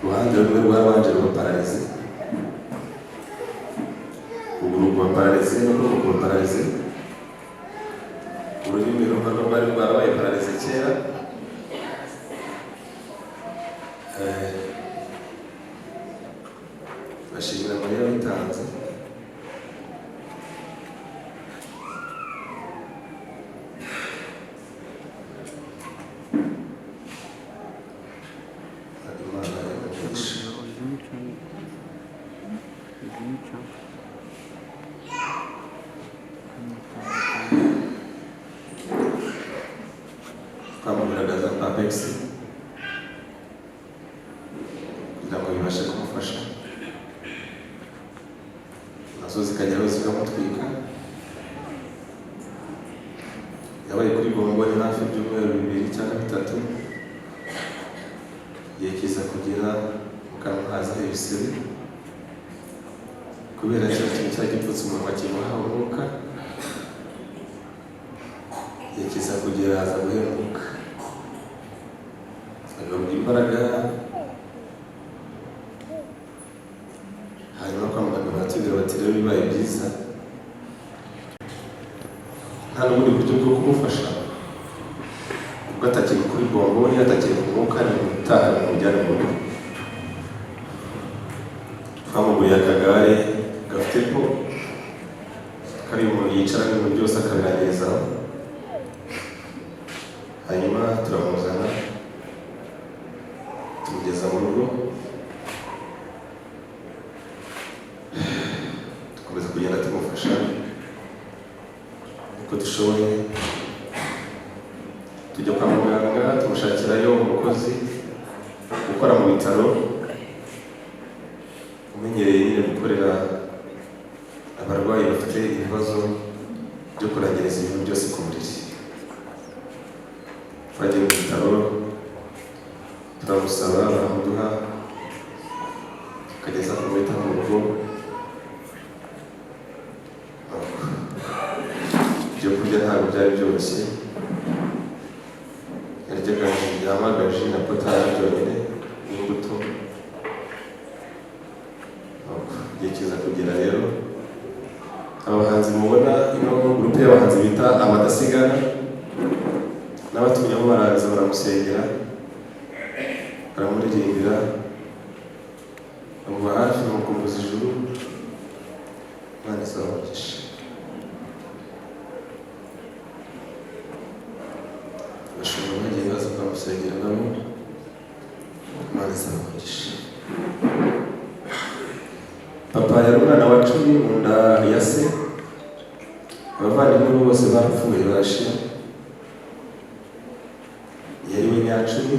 uruhande rumwe rwabanje ruba pararize, ukuguru kuba pararize n'ukuboko kuba pararize, ururimi rumwe rwari rwarabaye pararize kera. Bashimira Mariya witanze. Twamugaragaza Apex kugira ngo bibashe kumufasha, nazo zikajyaho zikamutwika. Yabaye kuri bomboni hafi ibyumweru 2 cyangwa 3, yekiza kugira mu kanwa haza ibisebe kubera cyo kintu cyari gipfutse umunwa kimuha umwuka, yekiza kugira haza guhemuka, agabwa imbaraga. Hanyuma kwa muganga baratubwira bati rero bibaye byiza nta n'ubundi buryo bwo kumufasha kuko atakiri kuri bomboni, atakiri ku mwuka, ni gutaha mu mujyane mu rugo. Twamuguriye akagare gafite po kari umuntu yicara n'ibintu byose akabirangizaho, hanyuma turamuzana tumugeza mu rugo, dukomeza kugenda tumufasha uko dushoboye. Tujya kwa muganga tumushakirayo umukozi ukora mu bitaro umenyereye nyine gukorera abarwayi bafite ibibazo byo kurangiriza ibintu byose ku mubiri. Twagiye mu bitaro turamusaba, baramuduha, tukageza kumwita mu rugo. Ibyo kurya ntabwo byari byoroshye, yaryaga yamagaje na potaje byonyine n'imbuto. Igihe kiza kugera rero, abahanzi mubona ino gurupe y'abahanzi bita Abadasigana n'abatumiyeho baraza baramusengera, baramuririmbira, bamuba hafi, bamukumbuza ijuru. Imana izabagisha. Bashobora bagiye baza bamusengera nabo, Imana izabagisha. Papa yari umwana wa 10 mu nda ya se, abavandimwe bose barapfuye barashira, yari we nyacumi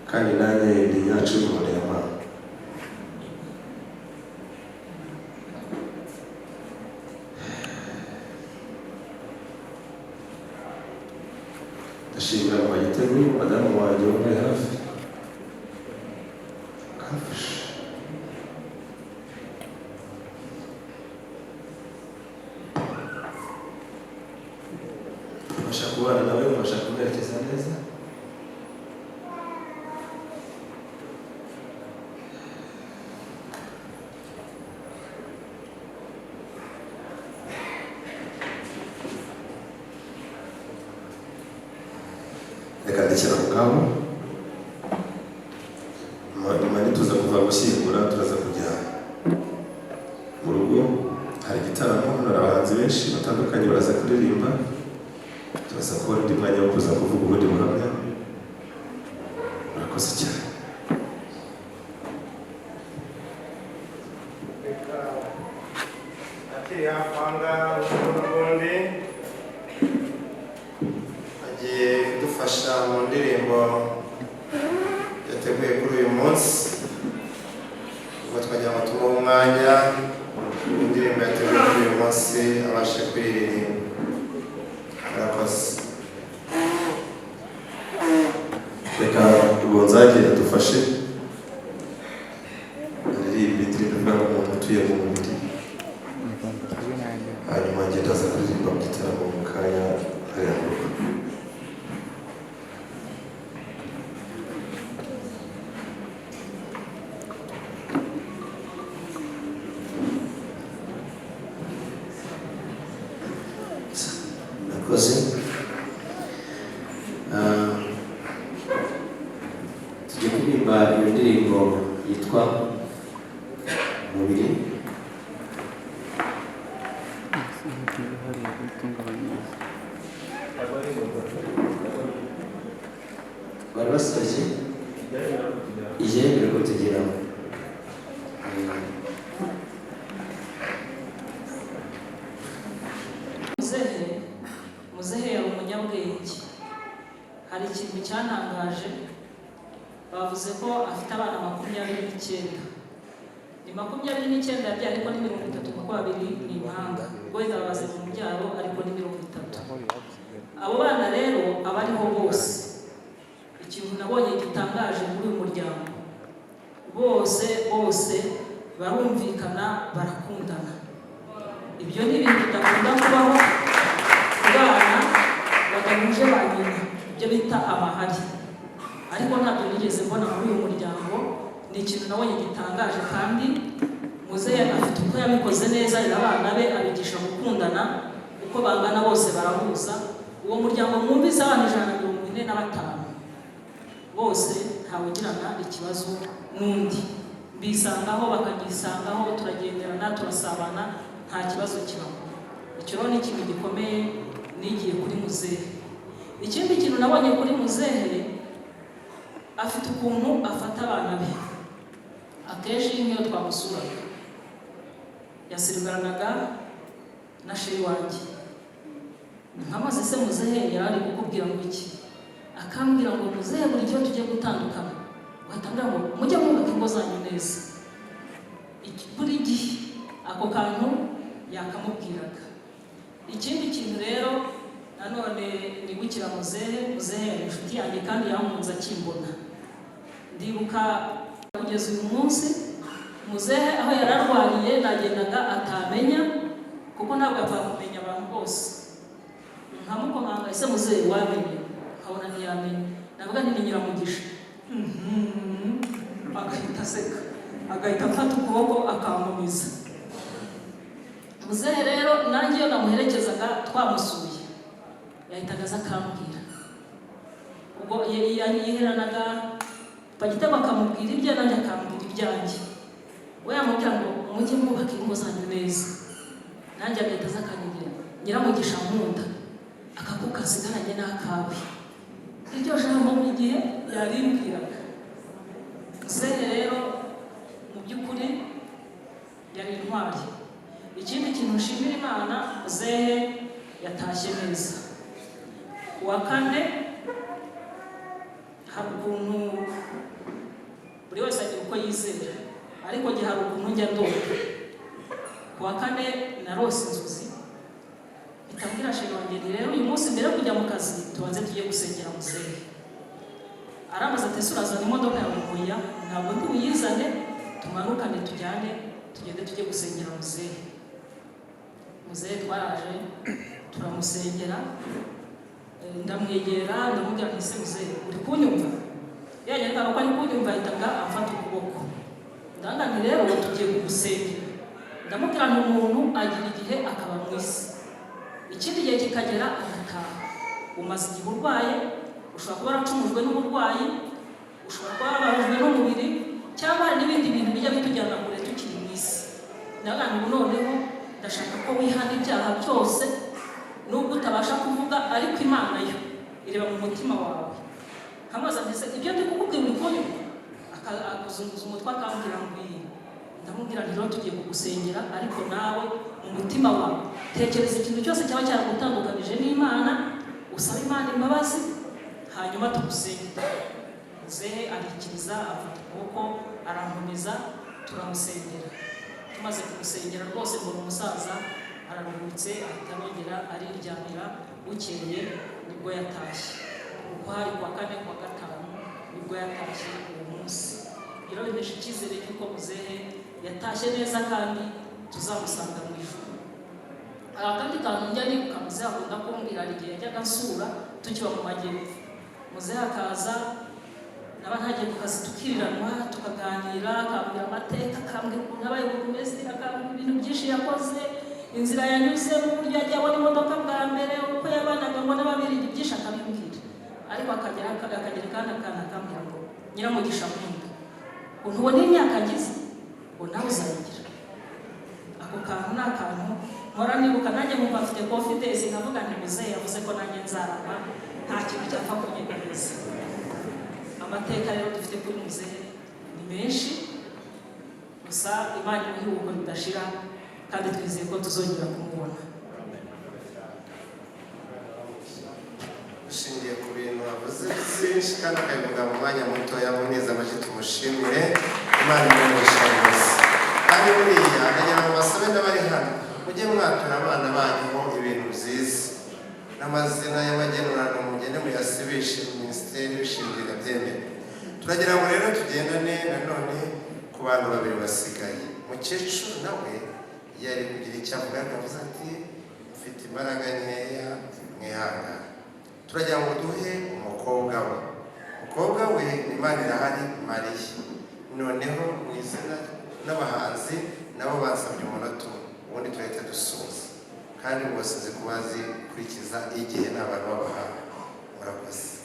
kandi nanjye ndi nyacumi mu nda ya mama. Ndashimira Mayiteni, madamu wanjye wambaye hafi akamfasha. Mbasha kubana nawe, mbasha kumwerekeza neza. Reka ndekera ku kabo, nyuma nituza kuva gushyingura turaza kujya mu rugo. Hari igitaramo, hari abahanzi benshi batandukanye baraza kuririmba, turaza kubona undi mwanya wo kuza kuvuga ubundi buhamya. Murakoze cyane. Akiri hafanga ubundi agiye kudufasha mu ndirimbo yateguye kuri uyu munsi. Ubwo twagira ngo tumuhe umwanya indirimbo yateguye kuri uyu munsi abashe kuyiririmba. Murakoze. Reka Gonzage adufashe aririmba indirimbo ivuga ngo umuntu utuye mu mubiri, hanyuma ngenda aza kuririmba mu gitaramo mu kanya hariya mu rugo. murakoze. Tugiye kuririmba iyo ndirimbo yitwa Umubiri. Bari basoje igihe mbere ko tugeraho. Muzehe yari umunyabwenge. Hari ikintu cyantangaje, bavuze ko afite abana 29. Ni 29 yabyaye ariko ni 30 kuko babiri ni impanga. Ubwo yabaze mu byaro ariko ni 30. Abo bana rero abariho bose. Ikintu nabonye gitangaje muri uyu muryango. Bose barumvikana, barakundana. Ibyo ni ibintu bidakunda kubaho ku bana badahuje ba nyina, ibyo bita amahari. Ariko ntabyo nigeze mbona muri uyu muryango. Ni ikintu nabonye gitangaje, kandi muzehe afite uko yabikoze neza, abana be abigisha gukundana, uko bangana bose barahuza. Uwo muryango mwumvise abantu 145 bose ntawugirana ikibazo n'undi, bisangaho bakagisangaho, turagenderana, turasabana, nta kibazo kibaho. Icyo ni ikintu gikomeye nigiye kuri muzehe. Ikindi kintu nabonye kuri muzehe, afite ukuntu afata abana be. Akenshi nk'iyo twamusuraga yasirigaranaga na sheri wanjye, nkamaze se muzehe yari kukubwira ngo iki, akambwira ngo muzehe buri gihe tugiye gutandukana watangira ngo mujye mwubaka ingo zanyu neza. Buri gihe ako kantu yakamubwiraga. Ikindi kintu rero nanone nibukira muzehe yari inshuti yanjye kandi yamunze akimbona. Ndibuka kugeza uyu munsi muzehe aho yararwariye nagendaga atamenya, kuko ntabwo yapfa kumenya abantu bose. Nkamukomanga, ese muzehe wamenye? Nkabona ntiyamenye. Navuga nti ni Nyiramugisha. Agahita aseka, agahita afata ukuboko akamumiza. Muzehe rero nanjye iyo namuherekezaga twamusuye yahitaga aza akambwira. Ubwo yiheranaga bagitaba akamubwira ibye, nanjye akambwira ibyanjye. We yamubwira ngo mujye mwubaka ingo zanyu neza, nanjye agahita aza akanyegera. Nyiramugisha nkunda, akakukasigaranye n'akawe. Iryo jambo buri gihe yarimbwiraga. Muzehe rero mu by'ukuri yari intwari. Ikindi kintu nshimira Imana, muzehe yatashye neza. Kuwa kane hari ukuntu buri wese agira uko yizera, ariko gihe hari ukuntu njya ndota. Kuwa kane narose inzozi, itambwira sheri wanjye rero uyu munsi mbere yo kujya mu kazi tubanze tugiye gusengera muzehe. Aramaze ati ese urazana imodoka yawe? Oya, ntabwo ndi buyizane, tumanukane tujyane tugende tujye gusengera muzehe. Muzehe twaraje turamusengera, ndamwegera ndamubwira nti ese muzehe uri kunyumva? Yanyereka ko ari kunyumva, ahitaga amfata ukuboko. Ndangani rero tugiye kugusengera. Ndamubwira nti umuntu agira igihe akaba mu isi, ikindi gihe kikagera agataha. Umaze igihe urwaye, ushobora kuba waracumujwe n'uburwayi, ushobora kuba warababajwe n'umubiri, cyangwa hari n'ibindi bintu bijya bitujyana kure tukiri mu isi. Ndangani ubu noneho ndashaka ko wihana ibyaha byose, nubwo utabasha kuvuga ariko Imana yo ireba mu mutima wawe. Hamaze ndetse ibyo ndi kukubwira uri kunyumva? Akazunguza umutwe akambwira ngo iyi. Ndamubwira nti rero tugiye kugusengera, ariko nawe mu mutima wawe tekereza ikintu cyose cyaba cyaragutandukanije n'Imana, usaba Imana imbabazi, hanyuma tugusengera. Muzehe arikiriza, afata ukuboko arankomeza, turamusengera. Tumaze kumusengera rwose mbona umusaza araruhutse, ahita yongera ariryamira. Bukeye nibwo yatashye, kuko hari kuwa kane kuwa gatanu nibwo yatashye uwo munsi. Rero bimesha icyizere cy'uko muzehe yatashye neza kandi tuzamusanga mu ijuru. Akandi kantu njya nibuka muzehe akunda kumbwira, igihe yajyaga ansura tukiba mu majyepfo, muzehe akaza naba ntagiye ku kazi tukiriranwa tukaganira, akambwira amateka, akambwira ukuntu abaye buri wese, akambwira ibintu byinshi yakoze, inzira yanyuzemo, uburyo yagiye abona imodoka bwa mbere, uko yabanaga ngo n'ababiri byinshi akabimbwira, ariko akagera kandi akana akambwira ngo Nyiramugisha nkunda, ntubona imyaka agize ngo nawe uzayigira. Ako kantu ni akantu mpora nibuka, nanjye nkumva mfite confidence, nkavuga nti muzehe yavuze ko nanjye nzarama, nta kintu cyapfa kunyegereza. Amateka rero dufite kuri muzehe ni menshi, gusa Imana imuha bidashira, kandi twizeye ko tuzongera kumubona. Ushingiye ku bintu wavuze byinshi kandi akabivuga mu mwanya mutoya, muneza amajwi tumushimire, Imana imugisha rwose. Kandi buriya ndagira ngo basabe n'abari hano mujye mwatura abana banyu ibintu byiza, n'amazina y'abagenurano mugende muyasibishe Minisiteri y'Ibishinzwe irabyemera. Turagira ngo rero tugendane nanone ku bantu babiri basigaye. Mukecuru nawe yari kugira icyo avuga, akavuze ati mfite imbaraga nkeya mwihangane. Turagira ngo duhe umukobwa we. Umukobwa we Imana irahari Mariya. Noneho mu izina n'abahanzi nabo basabye umunota ubundi turahita dusoza, kandi bose nzi ko bazi kurikiza igihe n'abantu babaha. Murakoze.